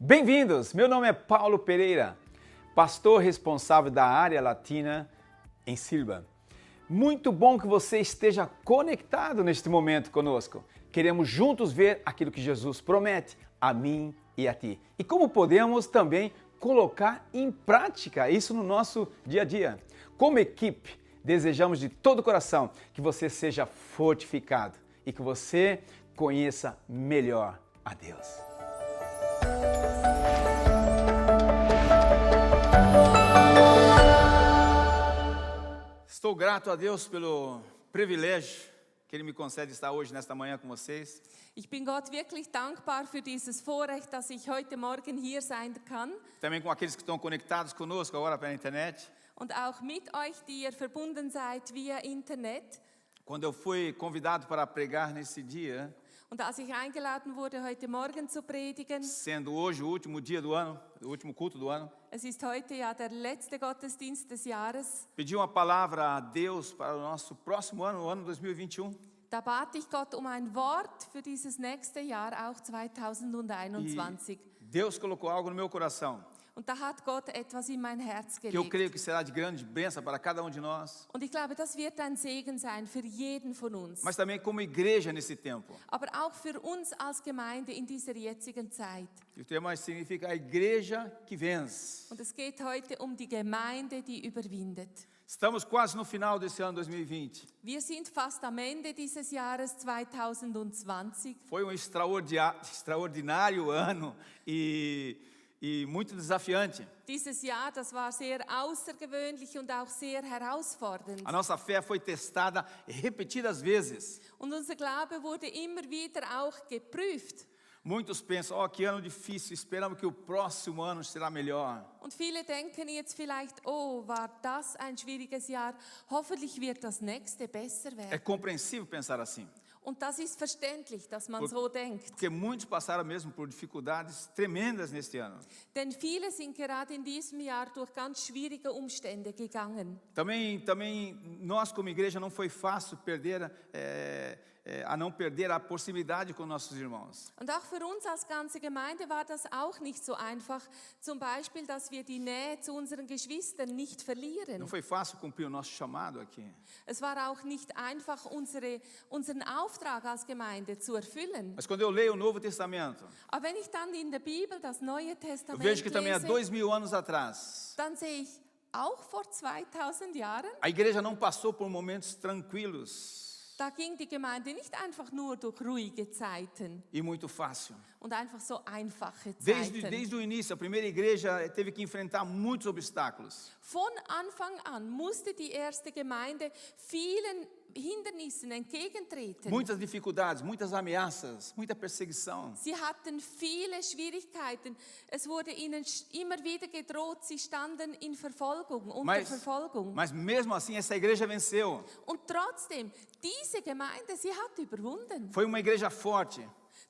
Bem-vindos! Meu nome é Paulo Pereira, pastor responsável da área latina em Silva. Muito bom que você esteja conectado neste momento conosco. Queremos juntos ver aquilo que Jesus promete a mim e a ti. E como podemos também colocar em prática isso no nosso dia a dia. Como equipe, desejamos de todo o coração que você seja fortificado e que você conheça melhor a Deus. Estou grato a Deus pelo privilégio que Ele me concede estar hoje, nesta manhã, com vocês. Ich bin Gott wirklich dankbar für dieses Vorrecht, dass ich heute Morgen hier sein kann. Também com aqueles que estão conectados conosco agora pela internet. Und auch mit euch, die ihr verbunden seid via Internet. Quando eu fui convidado para pregar nesse dia, Und als ich eingeladen wurde, heute Morgen zu predigen, sendo hoje o último dia do ano, o último culto do ano, es ist heute ja der letzte Gottesdienst des Jahres, pedi uma palavra a Deus para o nosso próximo ano, o ano 2021. da bat ich Gott um ein Wort für dieses nächste Jahr, auch 2021. Deus colocou algo no meu coração, Und da hat Gott etwas in mein Herz que eu creio gelegt. que será de grande bênção para cada de nós, Und ich glaube, das wird ein Segen sein für jeden von uns. mas também como igreja nesse tempo. Aber auch für uns als Gemeinde in dieser jetzigen Zeit. E o tema significa a igreja que vence. Und es geht heute um die Gemeinde, die überwindet. Estamos quase no final desse ano 2020. Wir sind fast am Ende dieses Jahres 2020. Foi um extraordinário ano e muito desafiante. Dieses Jahr, das war sehr außergewöhnlich und auch sehr herausfordernd. A nossa fé foi testada repetidas vezes. Und unser Glaube wurde immer wieder auch geprüft. Muitos pensam, que ano difícil, esperamos que o próximo ano será melhor. Und viele denken jetzt vielleicht, oh, war das ein schwieriges Jahr? Hoffentlich wird das nächste besser É werden. compreensível pensar assim, Und das ist verständlich, dass man so denkt. porque muitos passaram mesmo por dificuldades tremendas neste ano. Denn viele sind gerade in diesem Jahr durch ganz schwierige Umstände gegangen. Também nós como igreja não foi fácil não perder a proximidade com nossos irmãos. Und auch für uns als ganze Gemeinde war das auch nicht so einfach. Zum Beispiel, dass wir die Nähe zu unseren Geschwistern nicht verlieren. Não foi fácil cumprir o nosso chamado aqui. Es war auch nicht einfach, unseren Auftrag als Gemeinde zu erfüllen. Mas quando eu leio o Novo Testamento, Aber wenn ich dann in der Bibel das Neue eu Testament vejo que também há lese, 2000 anos atrás, dann sehe ich, auch vor 2000 Jahren, a igreja não passou por momentos tranquilos da ging die Gemeinde nicht einfach nur durch ruhige Zeiten e muito fácil. und einfach so einfache Zeiten. Desde o início, a primeira igreja teve que enfrentar muitos obstáculos. Von Anfang an musste die erste Gemeinde vielen Hindernissen entgegentreten. Muitas dificuldades, muitas ameaças, muita perseguição. Sie hatten viele Schwierigkeiten. Es wurde ihnen immer wieder gedroht, sie standen in Verfolgung, unter Verfolgung. Mas mesmo assim, essa igreja venceu. Und trotzdem, diese Gemeinde, sie hat überwunden. Foi uma igreja forte.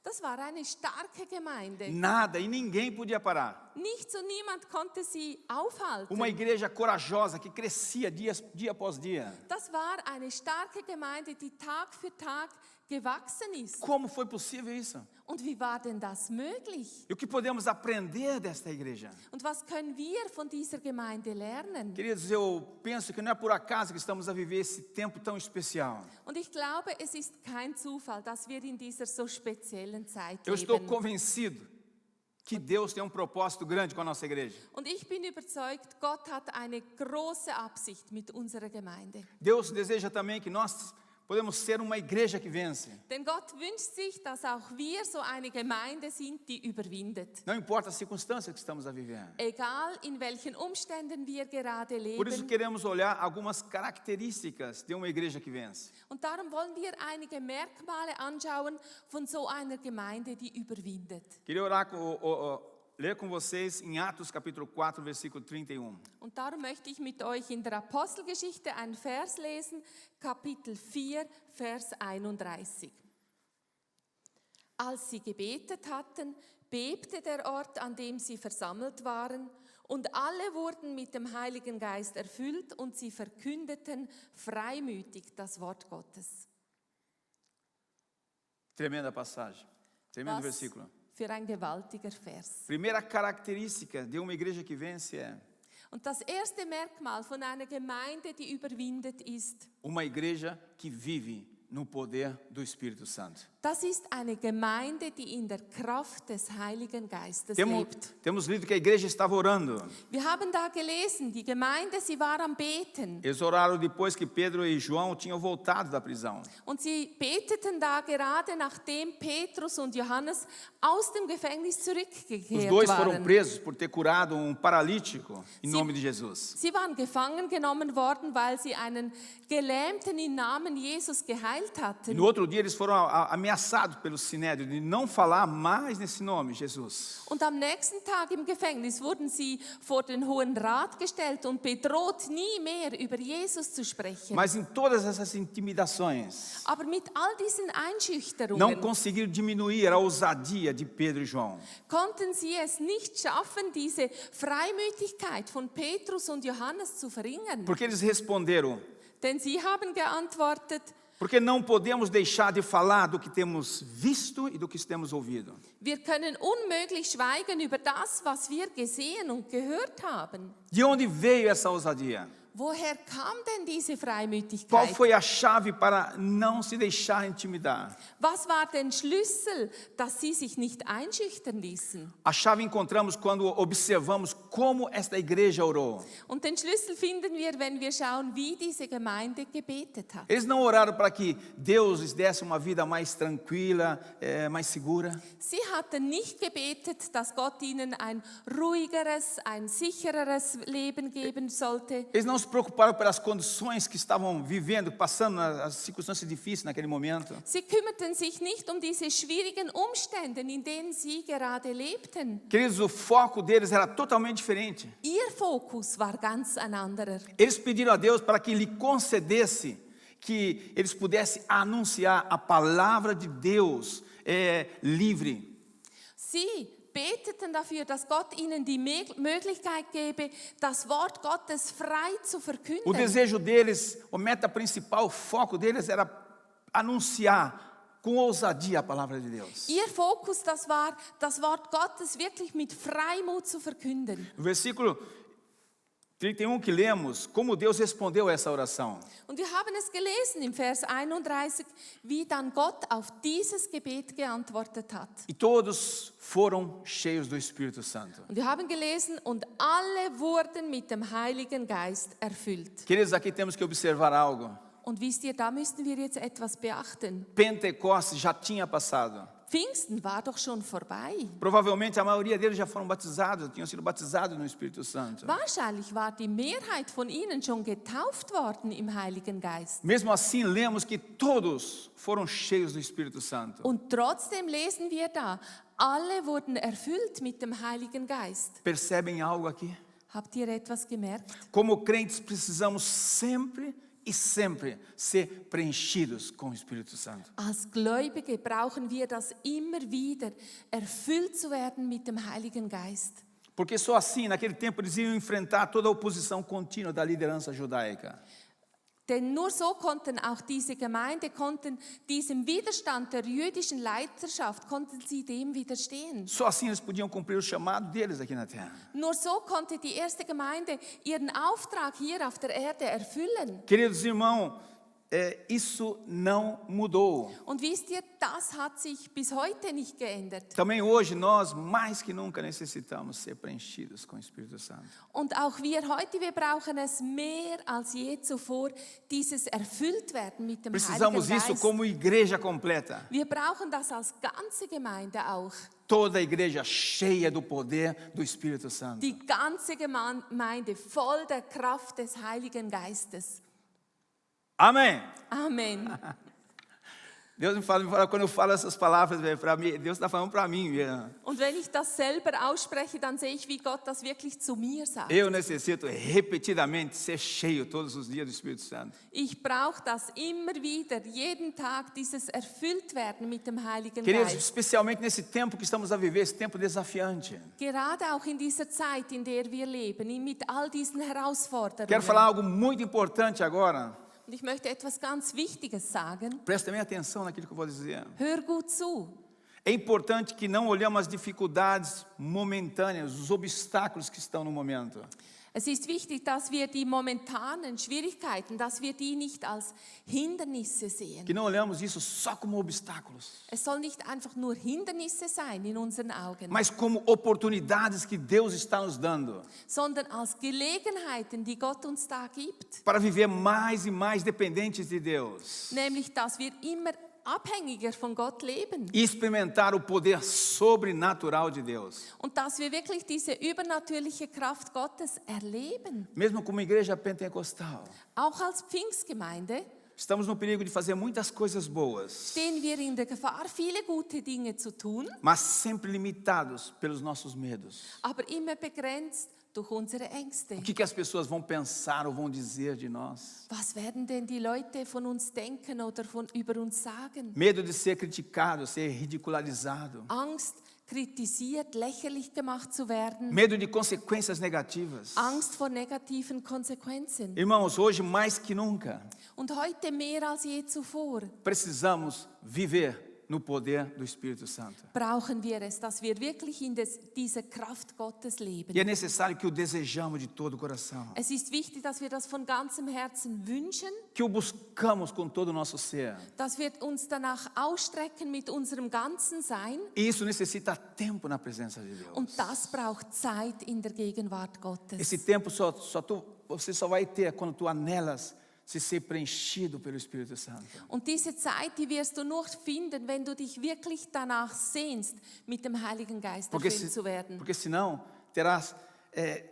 Das war eine starke Gemeinde. Nada e ninguém podia parar. Nichts und niemand konnte sie aufhalten. Uma igreja corajosa que crescia dia após dia. Das war eine starke Gemeinde, die Tag für Tag gewachsen ist. Como foi possível isso? Und wie war denn das möglich? E o que podemos aprender desta igreja? Und was können wir von dieser Gemeinde lernen? Queridos, eu penso que não é por acaso que estamos a viver esse tempo tão especial. Und ich glaube, es ist kein Zufall, dass wir in dieser so speziellen Zeit Eu estou leben. convencido que Deus tem propósito grande com a nossa igreja. Und ich bin überzeugt, Gott hat eine große Absicht mit unserer Gemeinde. Deus deseja também que nós podemos ser uma igreja que vence. Denn Gott wünscht sich, dass auch wir so eine Gemeinde sind, die überwindet. Não importa a circunstância que estamos a viver. Egal in welchen Umständen wir gerade Por isso leben. queremos olhar algumas características de uma igreja que vence. Und darum wollen wir einige Merkmale anschauen von so einer Gemeinde, die überwindet. Queria ler com vocês em Atos capítulo 4, versículo 31. Und darum möchte ich mit euch in der Apostelgeschichte einen Vers lesen, Kapitel 4, Vers 31. Als sie gebetet hatten, bebte der Ort, an dem sie versammelt waren, und alle wurden mit dem Heiligen Geist erfüllt und sie verkündeten freimütig das Wort Gottes. Tremenda passagem, tremendo Was versículo. für ein gewaltiger Vers. Primeira característica de uma igreja que vence é Und das erste Merkmal von einer Gemeinde, die überwindet, ist, uma igreja que vive no poder do Espírito Santo. das ist eine Gemeinde, die in der Kraft des Heiligen Geistes lebt. Temos lido que a igreja estava orando. Wir haben da gelesen, die Gemeinde, sie war am Beten. Eles oraram depois que Pedro e João tinham voltado da prisão. Und sie beteten da gerade, nachdem Petrus und Johannes aus dem Gefängnis Os zurückgekehrt dois foram waren. presos por ter curado um paralítico em nome de Jesus. Sie waren gefangen genommen worden, weil sie einen Gelähmten im Namen Jesus geheilt E hatten. no outro dia eles foram ameaçados pelo Sinédrio de não falar mais nesse nome, Jesus. Und am nächsten Tag im Gefängnis wurden sie vor den Hohen Rat gestellt und bedroht, nie mehr über Jesus zu sprechen. Mas em todas essas intimidações, Aber mit all diesen não Einschüchterungen conseguiram diminuir a ousadia de Pedro e João. konnten sie es nicht schaffen, diese Freimütigkeit von Petrus und Johannes zu verringern. Porque eles responderam: Denn sie haben geantwortet, porque não podemos deixar de falar do que temos visto e do que temos ouvido. wir können unmöglich schweigen über das, was wir gesehen und gehört haben. De onde veio essa ousadia? Woher kam denn diese Qual Freimütigkeit? foi a chave para não se deixar intimidar? Was war der Schlüssel, dass sie sich nicht einschüchtern ließen? A chave encontramos quando observamos como esta igreja orou. Und den Schlüssel finden wir, wenn wir schauen, wie diese Gemeinde gebetet hat. Eles não oraram para que Deus lhes desse uma vida mais tranquila, mais segura. Sie hatten nicht gebetet, dass Gott ihnen ein ruhigeres, ein sichereres Leben geben sollte. Eles não se preocuparam pelas condições que estavam vivendo, passando as circunstâncias difíceis naquele momento. Sie kümmerten sich nicht um diese schwierigen Umstände, in denen sie gerade lebten. Queridos, o foco deles era totalmente diferente. Ihr Fokus war ganz ein anderer. Eles pediram a Deus para que lhe concedesse que eles pudessem anunciar a palavra de Deus livre. Sie beteten dafür, dass Gott ihnen die Möglichkeit gebe, das Wort Gottes frei zu O verkünden. desejo deles, a meta principal, o foco deles era anunciar com ousadia a palavra de Deus. Ihr Fokus, das war, das Wort Gottes wirklich mit Freimut zu verkünden. No versículo 31 que lemos, como Deus respondeu a essa oração. Und wir haben es gelesen im Vers 31, wie dann Gott auf dieses Gebet geantwortet hat. E todos foram cheios do Espírito Santo. Und wir haben gelesen, und alle wurden mit dem Heiligen Geist erfüllt. Queridos, aqui temos que observar algo. Und wisst ihr, da müssten wir jetzt etwas beachten. Pentecostes já tinha passado. Pfingsten war doch schon vorbei. Provavelmente a maioria deles já foram batizados, tinham sido batizados no Espírito Santo. Wahrscheinlich war die Mehrheit von ihnen schon getauft worden im Heiligen Geist. Mesmo assim, lemos que todos foram cheios do Espírito Santo. Und trotzdem lesen wir da, alle wurden erfüllt mit dem Heiligen Geist. Percebem algo aqui? Habt ihr etwas gemerkt? Como crentes, precisamos sempre e sempre ser preenchidos com o Espírito Santo. Als Gläubige brauchen wir das immer wieder, erfüllt zu werden mit dem Heiligen Geist. Porque só assim, naquele tempo, eles iam enfrentar toda a oposição contínua da liderança judaica. Denn nur so konnten auch diese Gemeinde, diesem Widerstand der jüdischen Leiterschaft, konnten sie dem widerstehen. Só assim eles podiam cumprir o chamado deles aqui na terra. Nur so konnte die erste Gemeinde ihren Auftrag hier auf der Erde erfüllen. Queridos irmãos, isso não mudou. Und wisst ihr, das hat sich bis heute nicht geändert. Também hoje nós, mais que nunca, necessitamos ser preenchidos com o Espírito Santo. Und auch wir heute, wir brauchen es mehr als je zuvor, dieses erfüllt werden mit dem Precisamos Heiligen isso Geist. como igreja completa. Wir brauchen das als ganze Gemeinde auch. Toda a igreja cheia do poder do Espírito Santo. Die ganze Gemeinde voll der Kraft des Heiligen Geistes. Amém. Amen. Deus me fala, quando eu falo essas palavras, para mim, Deus está falando para mim. Und wenn ich das selber ausspreche, dann sehe ich, wie Gott das wirklich zu mir sagt. Eu necessito repetidamente ser cheio todos os dias do Espírito Santo. Ich brauche das immer wieder, jeden Tag, dieses Erfülltwerden mit dem Heiligen Queridos, Geist. especialmente nesse tempo que estamos a viver, esse tempo desafiante. Gerade auch in dieser Zeit, in der wir leben, mit all diesen Herausforderungen. Quero falar algo muito importante agora. Und ich möchte etwas ganz Wichtiges sagen. Presta bem atenção naquilo que eu vou dizer. Hör gut zu. É importante que não olhemos as dificuldades momentâneas, os obstáculos que estão no momento. Es ist wichtig, dass wir die momentanen Schwierigkeiten, dass wir die nicht als Hindernisse sehen. Que não olhamos isso só como obstáculos, Es soll nicht einfach nur Hindernisse sein in unseren Augen, mas como oportunidades que Deus está nos dando sondern als Gelegenheiten, die Gott uns da gibt. para viver mais e mais dependentes de Deus Nämlich, dass wir immer abhängiger von Gott leben e experimentar o poder sobrenatural de Deus. und dass wir wirklich diese übernatürliche Kraft Gottes erleben. Mesmo como igreja pentecostal, Auch als Pfingstgemeinde estamos no perigo de fazer muitas coisas boas, stehen wir in der Gefahr, viele gute Dinge zu tun, mas sempre limitados pelos nossos medos. aber immer begrenzt durch unsere Ängste. O que as pessoas vão pensar ou vão dizer de nós? Was werden denn die Leute von uns denken oder über uns sagen? Medo de ser criticado, ser ridicularizado. Angst, kritisiert, lächerlich gemacht zu werden. Medo de consequências negativas. Angst vor negativen Konsequenzen. Irmãos, hoje mais que nunca, Und heute mehr als je zuvor precisamos viver no poder do Espírito Santo. brauchen wir es, dass wir wirklich in dieser Kraft Gottes leben. E é necessário que o desejamos de todo o coração. Es ist wichtig, dass wir das von ganzem Herzen wünschen, Que o buscamos com todo o nosso ser. dass wir uns danach ausstrecken mit unserem ganzen Sein. E isso necessita tempo na presença de Deus. Und das braucht Zeit in der Gegenwart Gottes. Esse tempo você só vai ter quando tu anelas se ser preenchido pelo Espírito Santo. Und diese Zeit, die wirst du nur finden, wenn du dich wirklich danach sehnst, mit dem Heiligen Geist erfüllt zu werden. Porque senão terás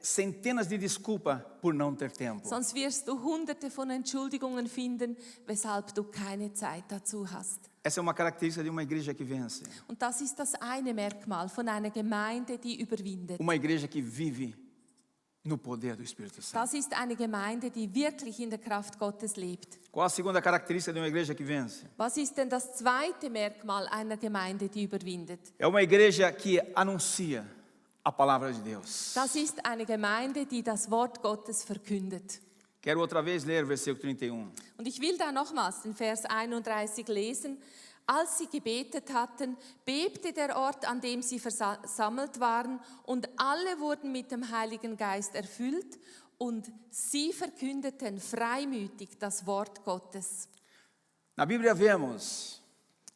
centenas de desculpas por não ter tempo. Sonst wirst du hunderte von Entschuldigungen finden, weshalb du keine Zeit dazu hast. Essa é uma característica de uma igreja que vence. Und das ist das eine Merkmal von einer Gemeinde, die überwindet. Uma igreja que vive no poder do Espírito Santo. Das ist eine Gemeinde, die wirklich in der Kraft Gottes lebt. Qual a segunda característica de uma igreja que vence? Was ist denn das zweite Merkmal einer Gemeinde, die überwindet? É uma igreja que anuncia a palavra de Deus. Das ist eine Gemeinde, die das Wort Gottes verkündet. Quero outra vez ler o versículo 31. Und ich will da nochmals den Vers 31 lesen. Als sie gebetet hatten, bebte der Ort, an dem sie versammelt waren, und alle wurden mit dem Heiligen Geist erfüllt, und sie verkündeten freimütig das Wort Gottes. Na Bíblia vemos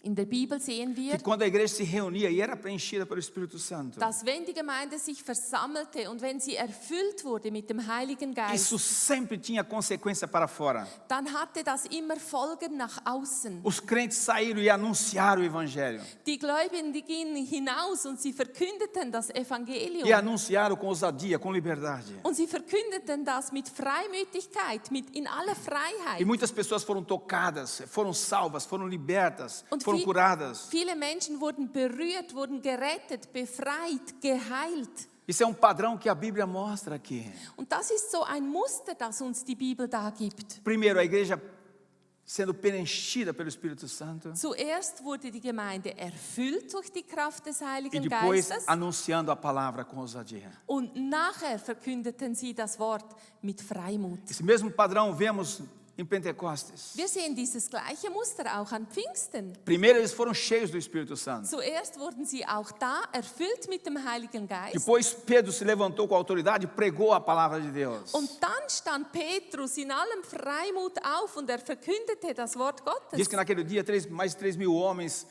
In der Bibel sehen wir, que quando a igreja se reunia e era preenchida pelo Espírito Santo, dass wenn die Gemeinde sich versammelte und wenn sie erfüllt wurde mit dem Heiligen Geist, isso sempre tinha consequência para fora. dann hatte das immer Folgen nach außen. Os crentes saíram e anunciaram o Evangelho. Die Gläubigen, die gingen hinaus und sie verkündeten das Evangelium. E anunciaram com ousadia, com liberdade. Und sie verkündeten das mit Freimütigkeit, in aller Freiheit. E muitas pessoas foram tocadas, foram salvas, foram libertas, Und foram curadas. viele Menschen wurden berührt, wurden gerettet, befreit, geheilt. Isso é um padrão que a Bíblia mostra aqui. Und das ist so ein Muster, das uns die Bibel da gibt. Primeiro, a igreja sendo preenchida pelo Espírito Santo. Zuerst wurde die Gemeinde erfüllt durch die Kraft des E Heiligen depois Geistes. anunciando a palavra com ousadia. Und nachher verkündeten sie das Wort mit Freimut. Esse mesmo padrão vemos em Pentecostes. Wir sehen dieses gleiche Muster auch an Pfingsten. Primeiro eles foram cheios do Espírito Santo. Zuerst wurden sie auch da erfüllt mit dem Heiligen Geist. Depois Pedro se levantou com autoridade e pregou a palavra de Deus. Und dann stand Petrus in allem Freimut auf und er verkündete das Wort Gottes. Diz que naquele dia mais de 3.000 homens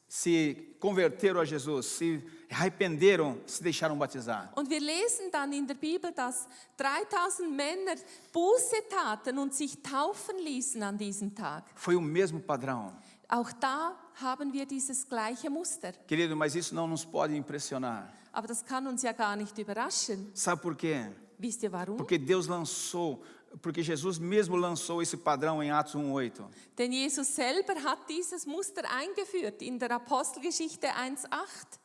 se converteram a Jesus, se arrependeram, se deixaram batizar. Und wir lesen dann in der Bibel, dass 3000 Männer Buße taten und sich taufen ließen an diesem Tag. Foi o mesmo padrão. Auch da haben wir dieses gleiche Muster. Querido, mas isso não nos pode impressionar. Aber das kann uns ja gar nicht überraschen. Sabe por quê? Wisst ihr warum? Porque Jesus mesmo lançou esse padrão em Atos 1:8. Denn Jesus selber hat dieses Muster eingeführt in der Apostelgeschichte 1,8.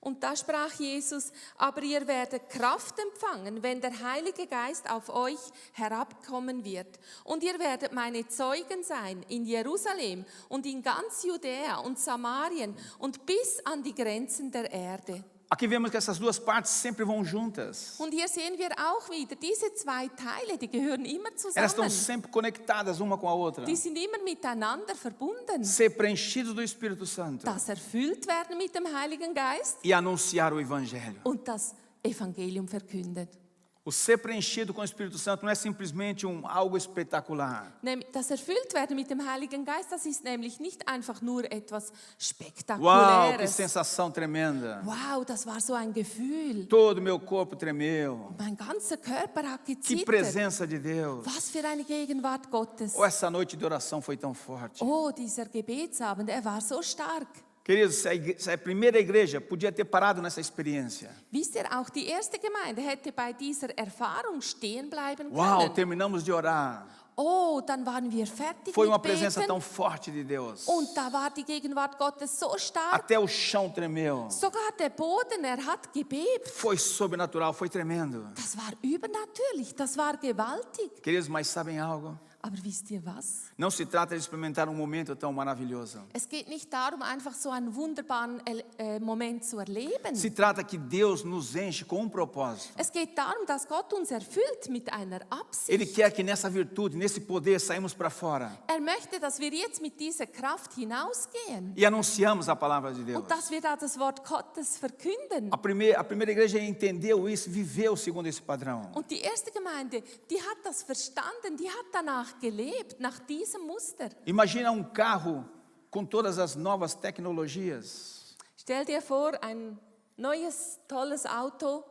Und da sprach Jesus, aber ihr werdet Kraft empfangen, wenn der Heilige Geist auf euch herabkommen wird. Und ihr werdet meine Zeugen sein in Jerusalem und in ganz Judäa und Samarien und bis an die Grenzen der Erde. aqui vemos que essas duas partes sempre vão juntas. Und hier sehen wir auch wieder, diese zwei Teile, die gehören immer Elas estão zusammen. sempre conectadas uma com a outra. Die sind immer miteinander verbunden. Ser preenchidos do Espírito Santo Das erfüllt werden mit dem Heiligen Geist e anunciar o Evangelho. und das Evangelium verkündet. O ser preenchido com o Espírito Santo não é simplesmente algo espetacular. Das erfüllt werden mit dem Heiligen Geist, das ist nämlich nicht einfach nur etwas Uau, que Spektakuläres. sensação tremenda. Wow, das war so ein Gefühl. Todo meu corpo tremeu. Mein ganzer Körper hat Que gezittert. presença de Deus. Was für eine Gegenwart Gottes. Oh, essa noite de oração foi tão forte. Oh, dieser Gebetsabend, er war so stark. Queridos, se a primeira igreja podia ter parado nessa experiência. Wisst ihr, auch die erste Gemeinde hätte bei dieser Erfahrung stehen bleiben Uau, können. terminamos de orar. Oh, dann waren wir fertig Foi uma mit presença Beten. tão forte de Deus. Und da war die Gegenwart Gottes so stark. Até o chão tremeu. Sogar der Boden, er hat gebebt. Foi sobrenatural, foi tremendo. Das war übernatürlich, das war gewaltig. Queridos, mas sabem algo? Aber wisst ihr was? Não se trata de experimentar momento tão maravilhoso. Es geht nicht darum, einfach so einen wunderbaren Moment zu erleben. Se trata que Deus nos enche com propósito. Es geht darum, dass Gott uns erfüllt mit einer Absicht. Ele quer que nessa virtude, nesse poder, saímos para fora Er möchte, dass wir jetzt mit dieser Kraft hinausgehen e anunciamos a palavra de Deus. und dass wir da das Wort Gottes verkünden. A primeira igreja entendeu isso, viveu segundo esse padrão. Und die erste Gemeinde, die hat das verstanden, die hat danach gelebt, nach diesem Muster. Imagina carro com todas as novas tecnologias, Stell dir vor, ein neues, tolles Auto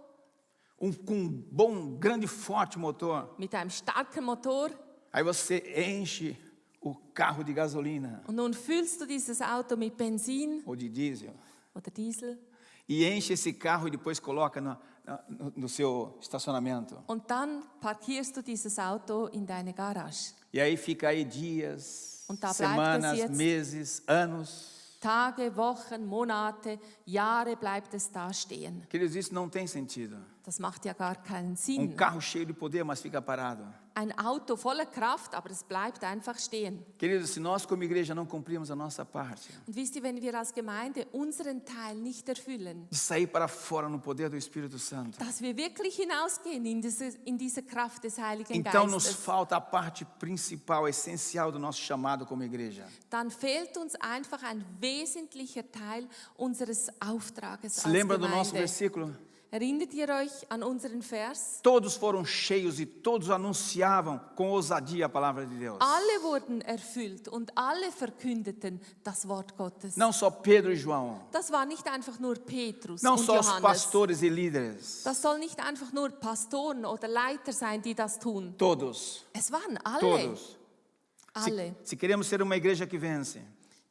com bom, grande, forte motor. mit einem starken Motor. Aí você enche o carro de gasolina Und nun füllst du dieses Auto mit Benzin ou de diesel oder Diesel. e enche esse carro e depois coloca no seu estacionamento. Und dann parkierst du dieses Auto in deine Garage. E aí fica aí dias, Und da bleibt semanas, es jetzt. meses, anos. Tage, Wochen, Monate, Jahre bleibt es da stehen. Queridos, isso não tem sentido. Das macht ja gar keinen Sinn. Carro cheio de poder, mas fica parado. Ein Auto voller Kraft, aber es bleibt einfach stehen. Queridos, se nós como igreja não cumprirmos a nossa parte, Und wisst ihr, wenn wir als Gemeinde unseren Teil nicht erfüllen, de sair para fora no poder do Espírito Santo, dass wir wirklich hinausgehen in diese Kraft des Heiligen então nos Geistes, falta a parte principal, essencial do nosso chamado como igreja. dann fehlt uns einfach ein wesentlicher Teil unseres Auftrages Se als lembra do nosso Gemeinde. versículo? Erinnert ihr euch an unseren Vers? Todos foram cheios e todos anunciavam com ousadia a palavra de Deus. Alle wurden erfüllt und alle verkündeten das Wort Gottes. Não só Pedro e João, Das war nicht einfach nur Petrus não und só os Johannes. pastores e líderes, Das soll nicht einfach nur Pastoren oder Leiter sein, die das tun. todos, Es waren alle. todos. Alle. Se queremos ser uma igreja que vence,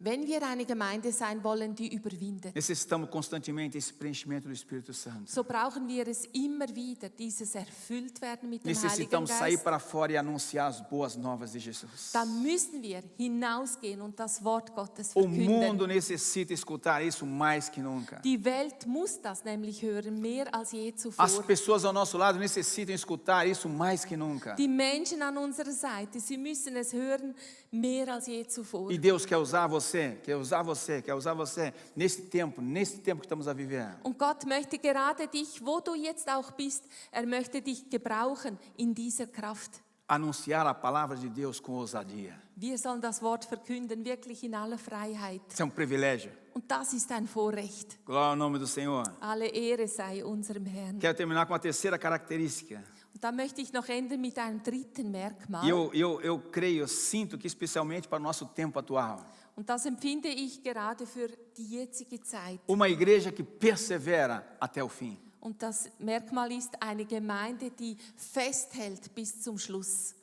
Wenn wir eine Gemeinde sein wollen, die überwindet, necessitamos constantemente esse preenchimento do Espírito Santo. so brauchen wir es immer wieder, dieses erfüllt werden mit dem Heiligen Necessitamos sair Geist. para fora e anunciar as boas novas de Jesus. Dann müssen wir hinausgehen und das Wort Gottes O verkünden. mundo necessita escutar isso mais que nunca. Die Welt muss das nämlich hören, mehr als je As zuvor. pessoas ao nosso lado necessitam escutar isso mais que nunca. Die Menschen an unserer Seite, sie müssen es hören, mehr als je zuvor. E Deus quer usar você, quer usar você, quer usar você nesse tempo que estamos a viver. Und Gott möchte gerade dich, wo du jetzt auch bist, er möchte dich gebrauchen in dieser Kraft. Anunciar a palavra de Deus com ousadia. Wir sollen das Wort verkünden, wirklich in aller Freiheit. Isso é privilégio. Und das ist ein Vorrecht. Glória ao nome do Senhor. Alle Ehre sei unserem Herrn. Quero terminar com a terceira característica. Und da möchte ich noch enden mit einem dritten Merkmal. E eu creio, eu sinto que especialmente para o nosso tempo atual. Und das empfinde ich gerade für die jetzige Zeit. Uma igreja que persevera até o fim. Und das Merkmal ist eine Gemeinde, die festhält bis zum Schluss.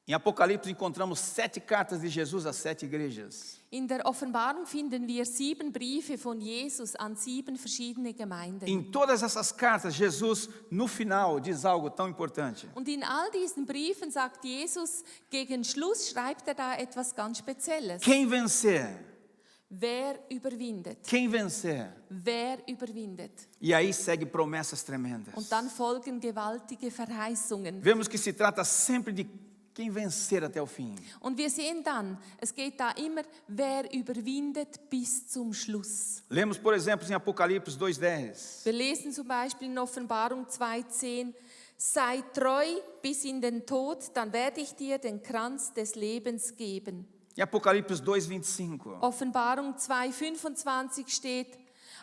Em Apocalipse encontramos 7 cartas de Jesus a 7 igrejas. In der Offenbarung finden wir 7 Briefe von Jesus an 7 verschiedene Gemeinden. Em todas essas cartas, Jesus, no final, diz algo tão importante. Und in all diesen Briefen sagt Jesus, gegen Schluss schreibt er da etwas ganz Spezielles. Quem vencer? Wer überwindet? Quem vencer? Wer überwindet? E aí segue promessas tremendas. Und dann folgen gewaltige Verheißungen. Vemos que se trata sempre de quem vencer até o fim. Und wir sehen dann, es geht da immer, wer überwindet bis zum Schluss. Lemos, por exemplo, em Apocalipse 2:10. Wir lesen zum Beispiel in Offenbarung 2,10: Sei treu bis in den Tod, dann werde ich dir den Kranz des Lebens geben. Em Apocalipse 2:25. Offenbarung 2,25 steht: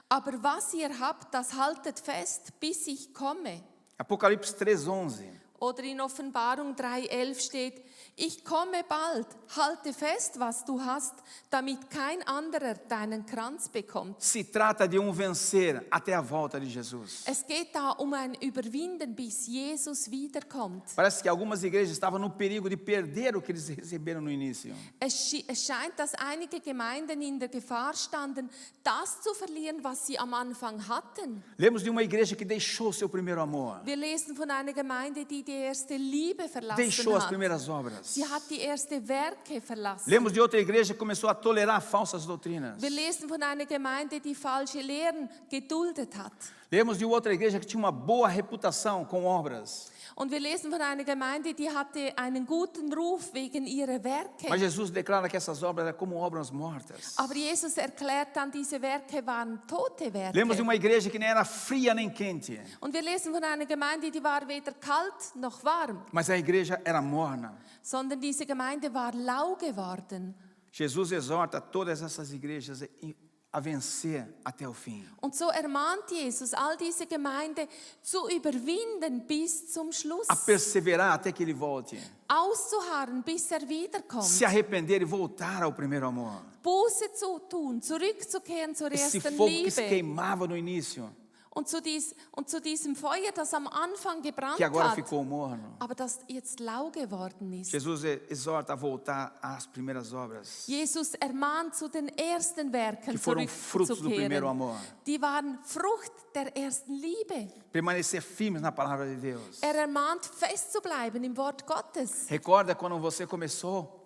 Aber was ihr habt, das haltet fest, bis ich komme. Apocalipse 3:11. Oder in Offenbarung 3,11 steht: Ich komme bald, halte fest, was du hast, damit kein anderer deinen Kranz bekommt. Se trata de vencer até a volta de Jesus. Es geht da um ein Überwinden, bis Jesus wiederkommt. Parece que algumas igrejas estavam no perigo de perder o que eles receberam no início. Es scheint, dass einige Gemeinden in der Gefahr standen, das zu verlieren, was sie am Anfang hatten. Lemos de uma igreja que deixou seu primeiro amor. Wir lesen von einer Gemeinde, die erste Liebe verlassen Deixou as hat. primeiras obras. Sie hat die erste Werke verlassen. Lemos de outra igreja que começou a tolerar falsas doutrinas. Wir lesen von einer Gemeinde, die falsche Lehren geduldet hat. Lemos de outra igreja que tinha uma boa reputação com obras. Und wir lesen von einer Gemeinde, die hatte einen guten Ruf wegen ihrer Werke. Mas Jesus declara que essas obras eram como obras mortas. Aber Jesus erklärt dann, diese Werke waren tote Werke. Lemos de uma igreja que nem era fria nem quente. Und wir lesen von einer Gemeinde, die war weder kalt noch warm, Mas a igreja era morna. sondern diese Gemeinde war lau geworden. Jesus exorta todas essas igrejas a vencer até o fim. Und so ermahnt Jesus all diese Gemeinde zu überwinden bis zum Schluss. A perseverar até que ele volte. Auszuharren, bis wiederkommt. Se arrepender e voltar ao primeiro amor. Buße zu tun, zurückzukehren zur Esse ersten fogo que se Liebe. queimava no início, Und zu diesem Feuer, das am Anfang gebrannt que agora hat, ficou morno. aber das jetzt lau geworden ist. Jesus exorta a voltar às primeiras obras, Jesus ermahnt zu den ersten Werken que foram frutos do primeiro zurückzukehren. amor. Die waren Frucht der ersten Liebe. Permanecer firmes na palavra de Deus. Ermahnt, fest zu bleiben im Wort Gottes. Recorda quando você começou?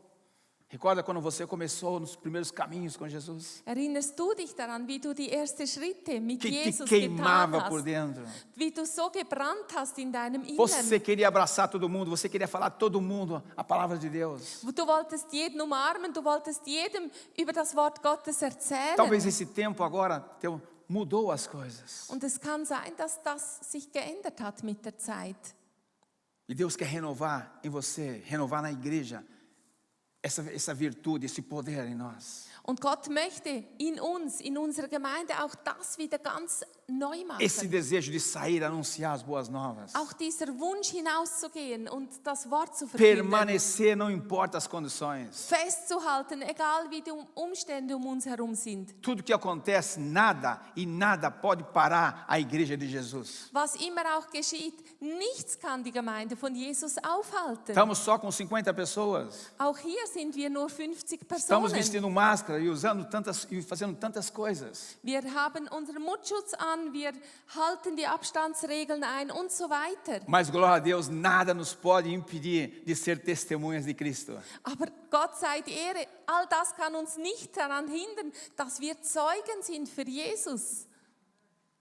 Recorda quando você começou nos primeiros caminhos com Jesus? Erinnerst du dich daran, wie du die ersten Schritte mit Que te Jesus getan queimava por hast? dentro. Wie du so gebrannt hast in deinem Inneren. Você queria abraçar todo mundo, você queria falar a todo mundo a palavra de Deus. Du wolltest jeden umarmen, du wolltest jedem über das Wort Gottes erzählen. Talvez esse tempo agora mudou as coisas. Und es kann sein, dass das sich geändert hat mit der Zeit. E Deus quer renovar em você, renovar na igreja, essa virtude, esse poder em nós. Und Gott möchte in uns, in unserer Gemeinde auch das wieder ganz neu machen. Esse desejo de sair, anunciar as boas novas. Auch dieser Wunsch hinauszugehen und das Wort zu verkünden. Permanecer, não importa as condições. Festzuhalten, egal wie die Umstände um uns herum sind. Tudo que acontece, nada e nada pode parar a igreja de Jesus. Was immer auch geschieht, nichts kann die Gemeinde von Jesus aufhalten. Estamos só com 50 pessoas. Auch hier sind wir nur 50 Estamos Personen. vestindo máscara e usando tantas e fazendo tantas coisas. Wir haben unseren Mundschutz an, wir halten die Abstandsregeln ein und so weiter. Mas glória a Deus, nada nos pode impedir de ser testemunhas de Cristo. Aber Gott sei die Ehre, all das kann uns nicht daran hindern, dass wir Zeugen sind für Jesus.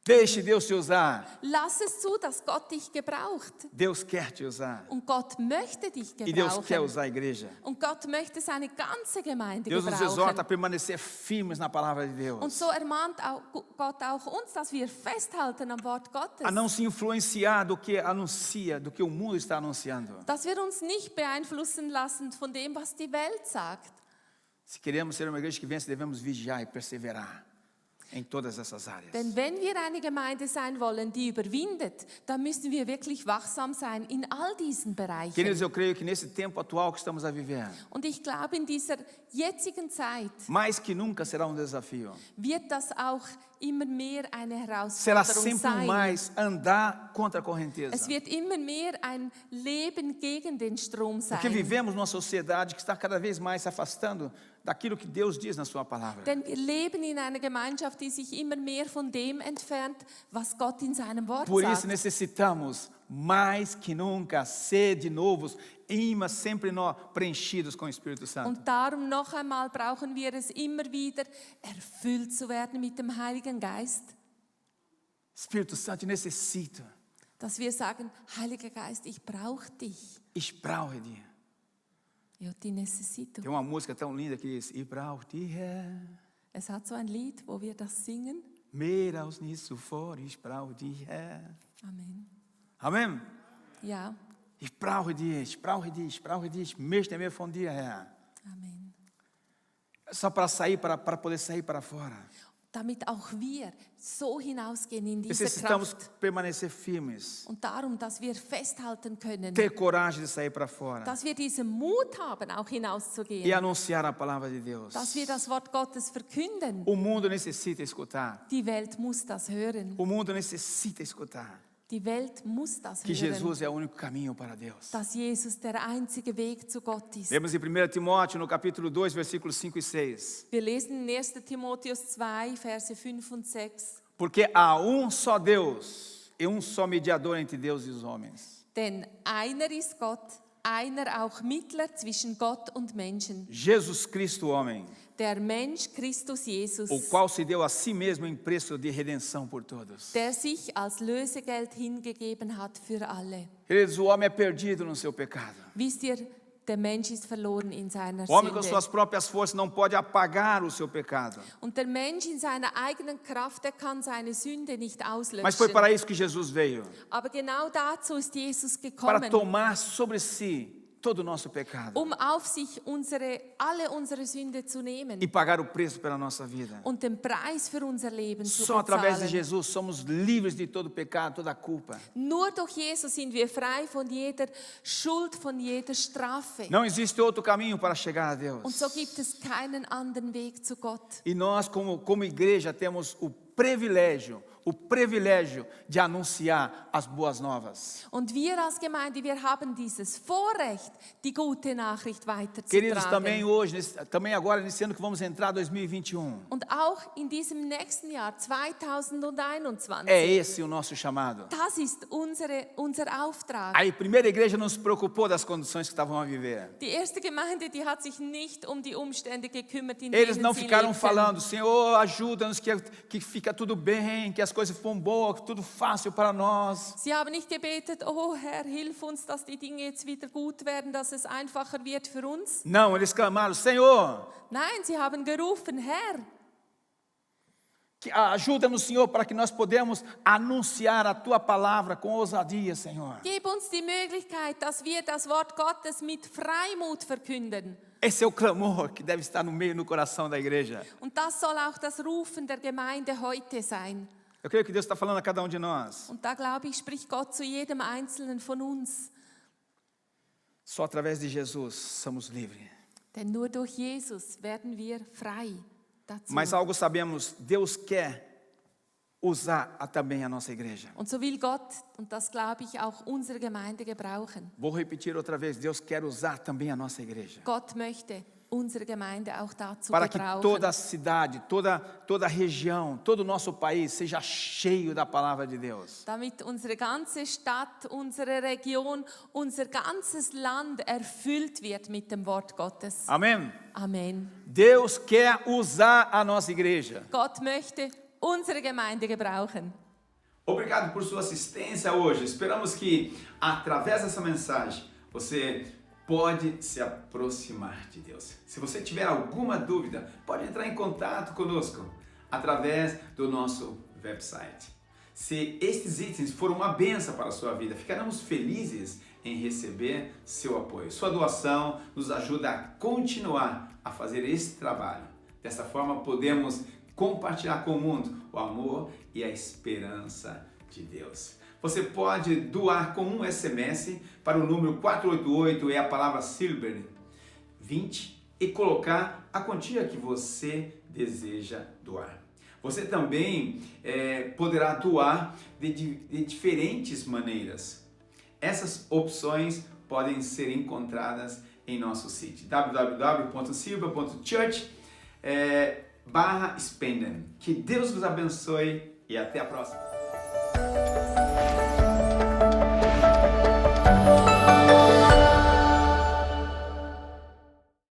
Deixe Deus te usar. Lass es zu, dass Gott dich gebraucht. Deus quer te usar. Und Gott möchte dich E Deus quer gebrauchen. usar a igreja. Und Gott möchte seine ganze Gemeinde Deus nos exorta a gebrauchen. permanecer firmes na palavra de Und Deus. so ermahnt auch Gott auch uns, dass wir festhalten am Wort Gottes. A não se influenciar do que anuncia, do que o mundo está anunciando. Dass wir uns nicht beeinflussen lassen von dem, was die Welt sagt. Se queremos ser uma igreja que vence, devemos vigiar e perseverar em todas essas áreas. Denn wenn wir eine Gemeinde sein wollen, die überwindet, dann müssen wir wirklich wachsam sein in all diesen Bereichen. Queridos, eu creio que nesse tempo atual que estamos a viver, Und ich glaube, in dieser jetzigen Zeit mais que nunca será desafio. wird das auch immer mehr eine Será Herausforderung sempre sein. mais andar contra a Es correnteza. wird immer mehr ein Leben gegen den Strom sein. Porque vivemos numa sociedade que está cada vez mais se afastando daquilo que Deus diz na sua palavra. Denn wir leben in einer Gemeinschaft, die sich immer mehr von dem entfernt, was Gott in seinem Wort Por isso sagt. necessitamos mais que nunca ser de novos, immer sempre nós preenchidos com o Espírito Santo. Und darum noch einmal brauchen wir es immer wieder, erfüllt zu werden mit dem Heiligen Geist, Espírito Santo, eu necessito. dass wir sagen, Heiliger Geist, ich brauche dich. Ich brauche dir. Eu te necessito. Tem uma música tão linda que diz: "Ich brauch dich, Herr, Es hat so ein Lied, wo wir das singen. mehr als nie zuvor, ich brauch dich, Herr." Amen. Amém? Ja, Ich brauche dich, ich brauche dich, ich brauche dich. Ich möchte mehr von dir, Herr. Amen. Só para sair, para poder sair para fora. Damit auch wir so hinausgehen in diese Necessitamos Kraft. permanecer firmes. Und darum, dass wir festhalten können, Ter coragem de sair para fora. dass wir diesen Mut haben, auch E hinauszugehen. anunciar a palavra de Deus. Dass wir das Wort Gottes verkünden. O mundo necessita escutar. Die Welt muss das hören. O mundo necessita escutar Die Welt muss das que hören. Jesus é o único caminho para Deus. Dass Jesus der einzige Weg zu Gott ist. Lemos em 1 Timóteo, no capítulo 2, versículos 5 e 6. Wir lesen in 1. Timotheus 2, Verse 5 und 6. Porque há um só Deus e um só mediador entre Deus e os homens. Denn einer ist Gott, einer auch Mittler zwischen Gott und Menschen. Jesus Cristo, homem, Der Mensch Christus Jesus, o qual se deu a si mesmo em preço de redenção por todos. der sich als Lösegeld hingegeben hat für alle. Queridos, o homem é perdido no seu pecado. Wisst ihr, der Mensch ist verloren in seiner O homem com Sünde. suas próprias forças não pode apagar o seu pecado. Und der Mensch in seiner eigenen Kraft, der kann seine Sünde nicht auslöschen. Mas foi para isso que Jesus veio, Aber genau dazu ist Jesus para gekommen, tomar sobre si todo o nosso pecado auf sich alle unsere Sünde zu nehmen e pagar o preço pela nossa vida. und den Preis für unser Leben zu Só através de bezahlen. Jesus somos livres de todo pecado, toda culpa. Nur durch Jesus sind wir frei von jeder Schuld, von jeder Strafe. Não existe outro caminho para chegar a Deus. Und so gibt es keinen anderen Weg zu Gott. E nós, como igreja, temos o privilégio de anunciar as boas novas. Und wir als Gemeinde, wir haben dieses Vorrecht, die gute Nachricht Queridos, também weiterzutragen. hoje, também agora, nesse ano que vamos entrar, 2021, Und auch in diesem nächsten Jahr, 2021, é esse o nosso chamado. das ist unser Auftrag. A primeira igreja não se preocupou das condições que estavam a viver. Die erste Gemeinde, die hat sich nicht um die Umstände gekümmert, in Eles denen não sie ficaram lebten. falando: Senhor, ajuda-nos, que fica tudo bem, que as coisas ficam boas, tudo fácil para nós. Sie haben nicht gebetet, oh Herr, hilf uns, dass die Dinge jetzt wieder gut werden, dass es einfacher wird für uns. Não, eles clamaram: Senhor, Nein, sie haben gerufen, Herr, ajuda-nos, Senhor, para que nós podemos anunciar a Tua palavra com ousadia, Senhor. gib uns die Möglichkeit, dass wir das Wort Gottes mit Freimut verkünden. Esse é o clamor que deve estar no meio, no coração da igreja. Und das soll auch das Rufen der Gemeinde heute sein. Eu creio que Deus está falando a cada um de nós. Und da glaube ich, spricht Gott zu jedem Einzelnen von uns. Só através de Jesus somos livres. Denn nur durch Jesus werden wir frei dazu. Mas algo sabemos, Deus quer usar também a nossa igreja. Und so will Gott, und das glaube ich, auch unsere Gemeinde gebrauchen. Vou repetir outra vez, Deus quer usar também a nossa igreja. Gott möchte unsere Gemeinde auch dazu Para que gebrauchen. toda a cidade, toda a região, todo o nosso país seja cheio da palavra de Deus. Damit unsere ganze Stadt, unsere Region, unser ganzes Land erfüllt wird mit dem Wort Gottes. Amém? Amen. Deus quer usar a nossa igreja. Gott möchte unsere Gemeinde gebrauchen. Obrigado por sua assistência hoje. Esperamos que, através dessa mensagem, você pode se aproximar de Deus. Se você tiver alguma dúvida, pode entrar em contato conosco através do nosso website. Se estes itens foram uma bênção para a sua vida, ficaremos felizes em receber seu apoio. Sua doação nos ajuda a continuar a fazer esse trabalho. Dessa forma, podemos compartilhar com o mundo o amor e a esperança de Deus. Você pode doar com um SMS para o número 488, é a palavra Silber 20, e colocar a quantia que você deseja doar. Você também poderá doar de diferentes maneiras. Essas opções podem ser encontradas em nosso site www.silber.church/spenden. Que Deus nos abençoe e até a próxima.